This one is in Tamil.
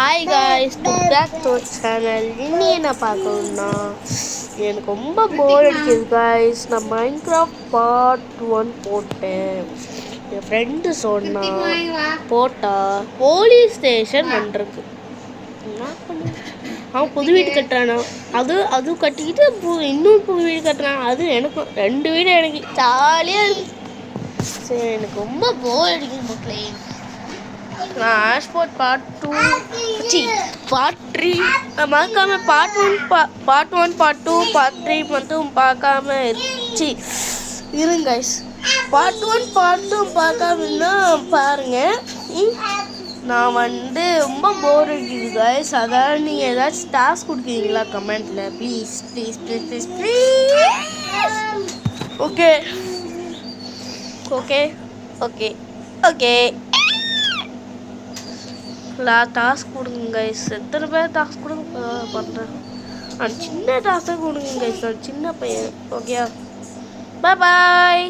Hi guys, to back to channel. இன்னி என்ன பார்க்கணும்னா, எனக்கு ரொம்ப போர் அடிக்குது காய்ஸ். நான் மைன்கிராஃப்ட் பார்ட் 1 போட்டேன். என் ஃப்ரெண்டு சொன்னா போட்டா போலீஸ் ஸ்டேஷன் வந்துருக்கு. என்ன பண்ண, அவன் புது வீடு கட்டுறானா, அது கட்டிக்கிட்டு இன்னும் புது வீடு கட்டுறான். அது எனக்கும் 2 வீடு எனக்கு ஜாலியாக இருக்கு. சரி, எனக்கு ரொம்ப போர் அடிக்குது மக்களே. நான் ஆஷ்போர்ட் பார்ட் 2 பார்ட் 3 மறக்காம பார்ட் 1 பார்ட் 2 பார்ட் 3 மட்டும் பார்க்காம இருங்க கைஸ். பார்ட் 1 பார்ட் 2 பார்க்காமன்னா பாருங்க. நான் ரொம்ப போர் அடிக்குது கைஸ். அதான் நீங்கள் ஏதாச்சும் டாஸ்க் கொடுக்குறீங்களா கமெண்ட்ல? Please please please please please. Okay okay okay okay task கொடுங்க கைஸ். எத்தனை பேர் டாஸ்க் கொடுங்க பண்ணுறேன். சின்ன டாஸ்க் கொடுங்க கைஸ். நான் சின்ன பையன். ஓகே, பாய் பாய்.